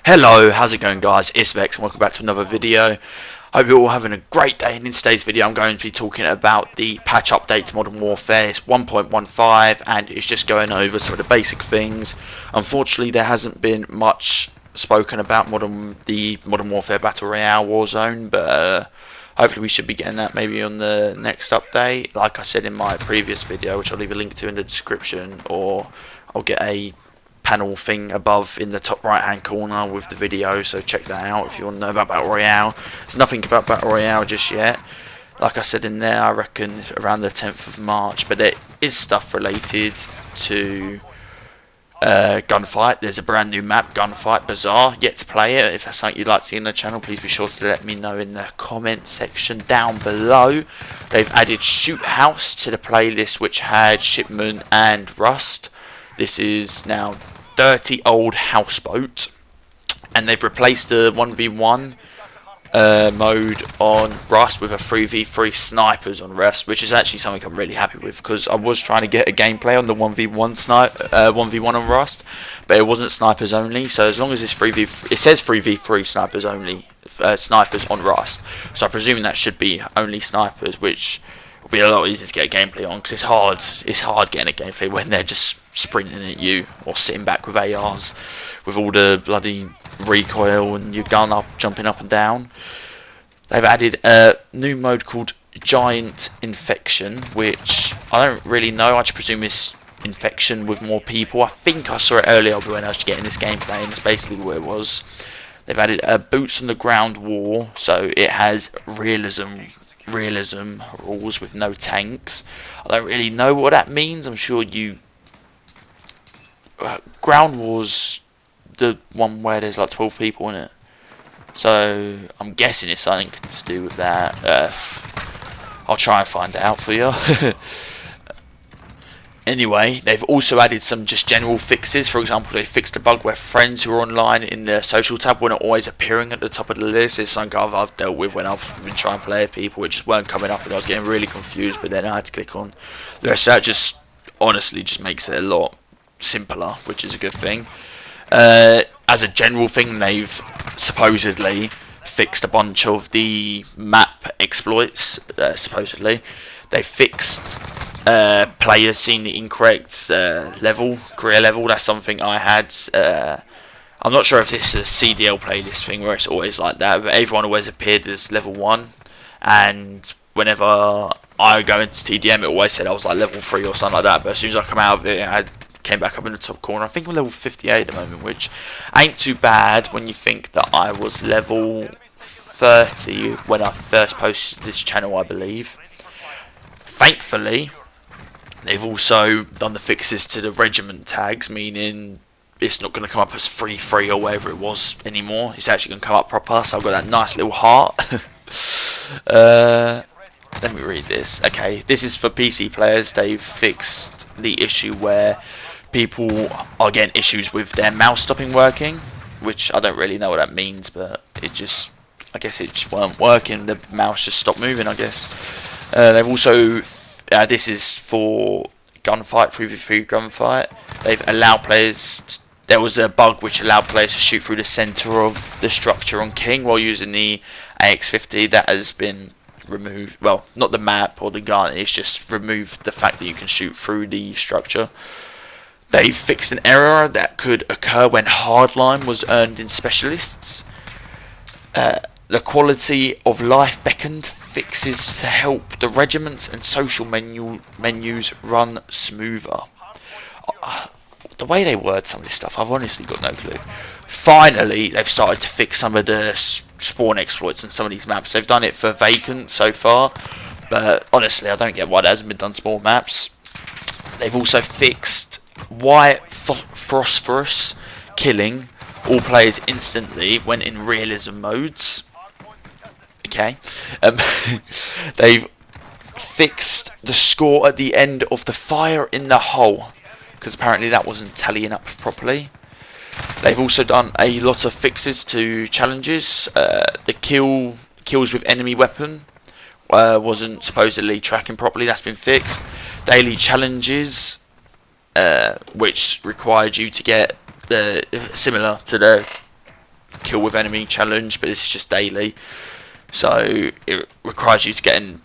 Hello, how's it going guys? It's Vex and welcome back to another video. Hope you're all having a great day, and in today's video I'm going to be talking about the patch update to Modern Warfare. It's 1.15 and it's just going over some of the basic things. Unfortunately there hasn't been much spoken about the Modern Warfare Battle Royale Warzone, but hopefully we should be getting that maybe on the next update. Like I said in my previous video, which I'll leave a link to in the description, or I'll get a panel thing above in the top right hand corner with the video, so check that out if you want to know about Battle Royale. There's nothing about Battle Royale just yet. Like I said in there, I reckon around the 10th of March, but there is stuff related to Gunfight. There's a brand new map, Gunfight Bazaar, yet to play it. If that's something you'd like to see in the channel, please be sure to let me know in the comment section down below. They've added Shoot House to the playlist, which had Shipment and Rust. This is now Dirty Old Houseboat, and they've replaced the 1v1 mode on Rust with a 3v3 snipers on Rust, which is actually something I'm really happy with, because I was trying to get a gameplay on the 1v1 on Rust, but it wasn't snipers only. So as long as it's 3v3, it says 3v3 snipers only, snipers on Rust, so I'm presuming that should be only snipers, which will be a lot easier to get a gameplay on, because it's hard getting a gameplay when they're just sprinting at you or sitting back with ARs with all the bloody recoil and your gun jumping up and down. They've added a new mode called Giant Infection, which I don't really know. I just presume it's infection with more people. I think I saw it earlier when I was getting this gameplay, and it's basically what it was. They've added a boots on the ground war, so it has realism rules with no tanks. I don't really know what that means. I'm sure you ground war's the one where there's like 12 people in it, so I'm guessing it's something to do with that. I'll try and find out for you. Anyway, they've also added some just general fixes. For example, they fixed a bug where friends who are online in the social tab were not always appearing at the top of the list. It's something I've dealt with when I've been trying to play with people. It just weren't coming up and I was getting really confused, but then I had to click on the rest. That just honestly just makes it a lot simpler, which is a good thing. As a general thing, they've supposedly fixed a bunch of the map exploits. Supposedly they fixed players seeing the incorrect career level. That's something I had. I'm not sure if this is a CDL playlist thing where it's always like that, but everyone always appeared as level 1, and whenever I go into TDM it always said I was like level 3 or something like that, but as soon as I come out of it, I came back up in the top corner. I think I'm level 58 at the moment, which ain't too bad when you think that I was level 30 when I first posted this channel, I believe. Thankfully, they've also done the fixes to the regiment tags, meaning it's not going to come up as 3-3 or whatever it was anymore. It's actually going to come up proper, so I've got that nice little heart. Let me read this. Okay, this is for PC players. They've fixed the issue where people are getting issues with their mouse stopping working, which I don't really know what that means, but I guess it just weren't working. The mouse just stopped moving, I guess. They've also, this is for Gunfight, 3v3 Gunfight. They've allowed players, there was a bug which allowed players to shoot through the center of the structure on King while using the AX50. That has been removed. Well, not the map or the gun, it's just removed the fact that you can shoot through the structure. They fixed an error that could occur when hardline was earned in specialists. The quality of life beckoned fixes to help the regiments and social menus run smoother. The way they word some of this stuff, I've honestly got no clue. Finally, they've started to fix some of the spawn exploits on some of these maps. They've done it for Vacant so far, but honestly, I don't get why that hasn't been done to more maps. They've also fixed white phosphorus killing all players instantly when in realism modes. Okay, they've fixed the score at the end of the fire in the hole, because apparently that wasn't tallying up properly. They've also done a lot of fixes to challenges. The kills with enemy weapon wasn't supposedly tracking properly. That's been fixed. Daily challenges, which required you to get the similar to the kill with enemy challenge, but this is just daily. So it requires you to get an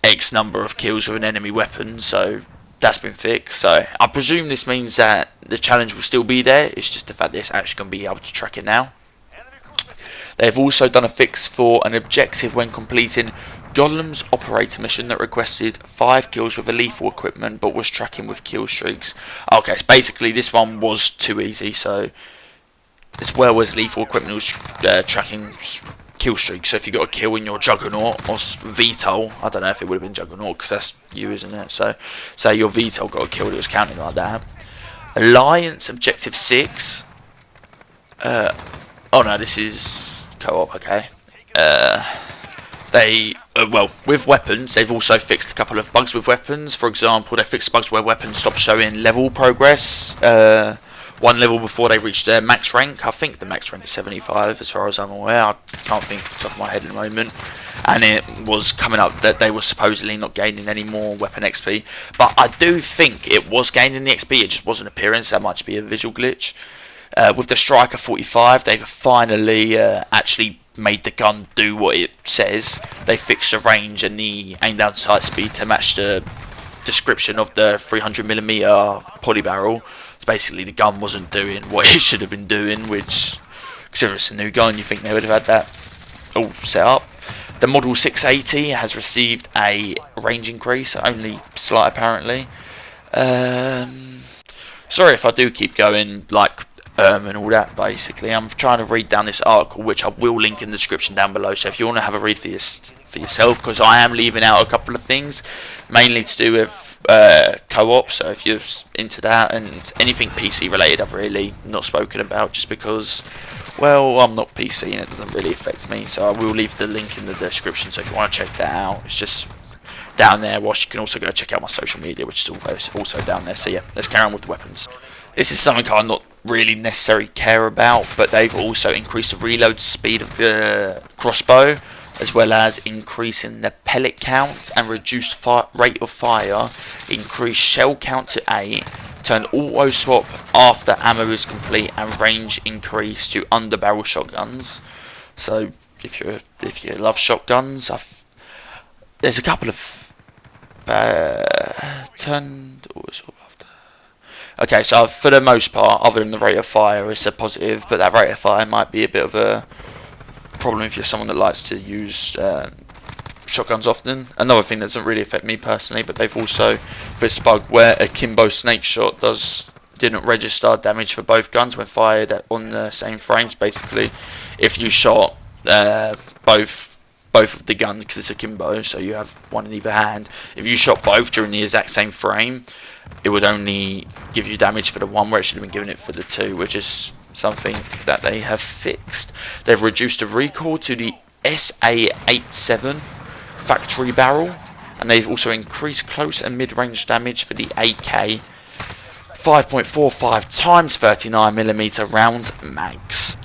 X number of kills with an enemy weapon, so that's been fixed. So I presume this means that the challenge will still be there, it's just the fact that it's actually going to be able to track it now. They've also done a fix for an objective when completing Golem's operator mission that requested 5 kills with a lethal equipment but was tracking with kill streaks. Okay, so basically this one was too easy, so as well as lethal equipment was tracking kill streaks. So if you got a kill in your Juggernaut or VTOL, I don't know if it would have been Juggernaut because that's you, isn't it? So say your VTOL got a kill, it was counting like that. Alliance Objective 6. Oh no, this is co-op, okay. Well, with weapons, they've also fixed a couple of bugs with weapons. For example, they fixed bugs where weapons stop showing level progress. One level before they reach their max rank. I think the max rank is 75 as far as I'm aware. I can't think off the top of my head at the moment. And it was coming up that they were supposedly not gaining any more weapon XP. But I do think it was gaining the XP, it just wasn't appearing, so that might be a visual glitch. With the Striker 45, they've finally actually made the gun do what it says. They fixed the range and the aim down sight speed to match the description of the 300mm poly barrel. So basically the gun wasn't doing what it should have been doing, which, considering it's a new gun, you think they would have had that all set up. The Model 680 has received a range increase, only slight apparently. Sorry if I do keep going like and all that. Basically, I'm trying to read down this article, which I will link in the description down below. So if you want to have a read for yourself, because I am leaving out a couple of things, mainly to do with co-op. So if you're into that and anything PC related, I've really not spoken about, just because, well, I'm not PC and it doesn't really affect me. So I will leave the link in the description. So if you want to check that out, it's just down there. Whilst you can also go check out my social media, which is also down there. So yeah, let's carry on with the weapons. This is something I'm not really necessarily care about, but they've also increased the reload speed of the crossbow, as well as increasing the pellet count and reduced rate of fire, increased shell count to 8, turned auto swap after ammo is complete, and range increase to underbarrel shotguns. So if you love shotguns, there's a couple of turned auto swap. Okay, so for the most part, other than the rate of fire, it's a positive, but that rate of fire might be a bit of a problem if you're someone that likes to use shotguns often. Another thing that doesn't really affect me personally, but they've also fixed a bug where a Kimbo snake shot didn't register damage for both guns when fired on the same frames. Basically, if you shot both of the guns, because it's a Kimbo, so you have one in either hand, if you shot both during the exact same frame, it would only give you damage for the one where it should have been giving it for the two, which is something that they have fixed. They've reduced the recoil to the SA87 factory barrel, and they've also increased close and mid-range damage for the AK 5.45 times 39mm round mags.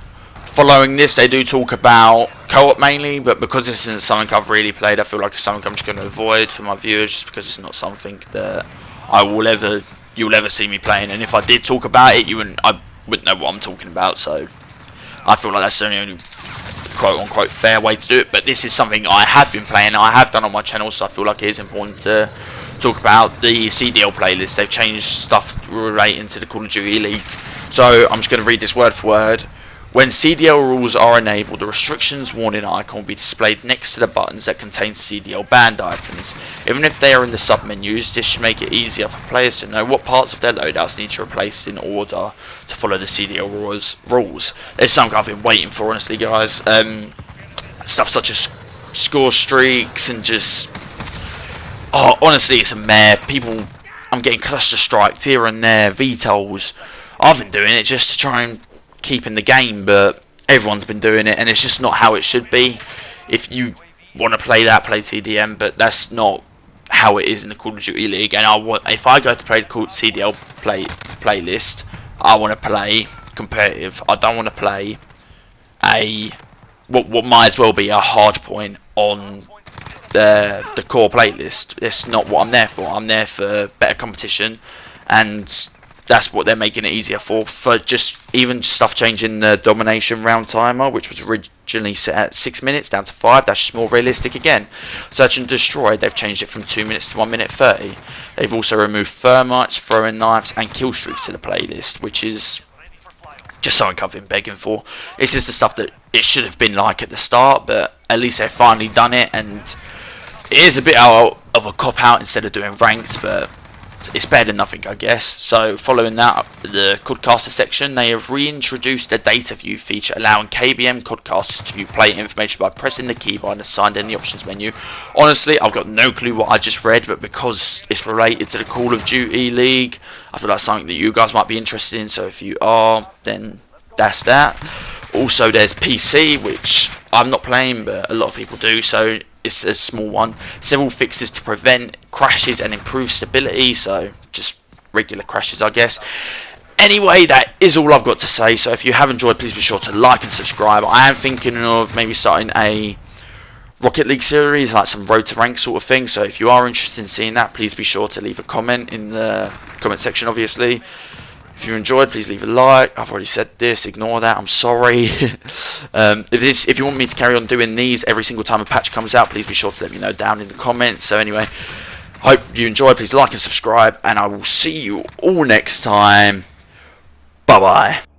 Following this, they do talk about co-op mainly, but because this isn't something I've really played, I feel like it's something I'm just going to avoid for my viewers, just because it's not something that you'll ever see me playing. And if I did talk about it, I wouldn't know what I'm talking about. So I feel like that's the only quote-unquote fair way to do it. But this is something I have been playing, I have done on my channel, so I feel like it is important to talk about the CDL playlist. They've changed stuff relating to the Call of Duty League. So I'm just going to read this word for word. When CDL rules are enabled, the restrictions warning icon will be displayed next to the buttons that contain CDL banned items. Even if they are in the sub-menus, this should make it easier for players to know what parts of their loadouts need to replace in order to follow the CDL rules. There's something I've been waiting for, honestly, guys. Stuff such as score streaks and just... Oh, honestly, it's a mare. I'm getting cluster striked here and there, VTOLs. I've been doing it just to try and keep in the game, but everyone's been doing it, and it's just not how it should be. If you want to play that, play TDM, but that's not how it is in the Call of Duty League. And if I go to play the CDL playlist, I want to play competitive. I don't want to play what might as well be a hard point on the core playlist. That's not what I'm there for. I'm there for better competition and that's what they're making it easier for just even stuff changing the domination round timer, which was originally set at 6 minutes down to 5. That's just more realistic again. Search and destroy, they've changed it from 2 minutes to 1 minute 30. They've also removed thermites, throwing knives and kill streaks to the playlist, which is just something I've been begging for. This is the stuff that it should have been like at the start, but at least they've finally done it, and it is a bit out of a cop out instead of doing ranks, but it's better than nothing, I guess. So following that, the Codcaster section, they have reintroduced a data view feature, allowing KBM Codcasters to view player information by pressing the keybar and assigned in the options menu. Honestly, I've got no clue what I just read, but because it's related to the Call of Duty League, I feel like something that you guys might be interested in, so if you are, then that's that. Also, there's PC, which I'm not playing, but a lot of people do, so it's a small one. Several fixes to prevent crashes and improve stability, so just regular crashes, I guess. Anyway, that is all I've got to say, so if you have enjoyed, please be sure to like and subscribe. I am thinking of maybe starting a Rocket League series, like some road to rank sort of thing, so if you are interested in seeing that, please be sure to leave a comment in the comment section, obviously. If you enjoyed, please leave a like. I've already said this, ignore that, I'm sorry. If you want me to carry on doing these every single time a patch comes out, please be sure to let me know down in the comments. So anyway, hope you enjoyed, please like and subscribe, and I will see you all next time. Bye bye.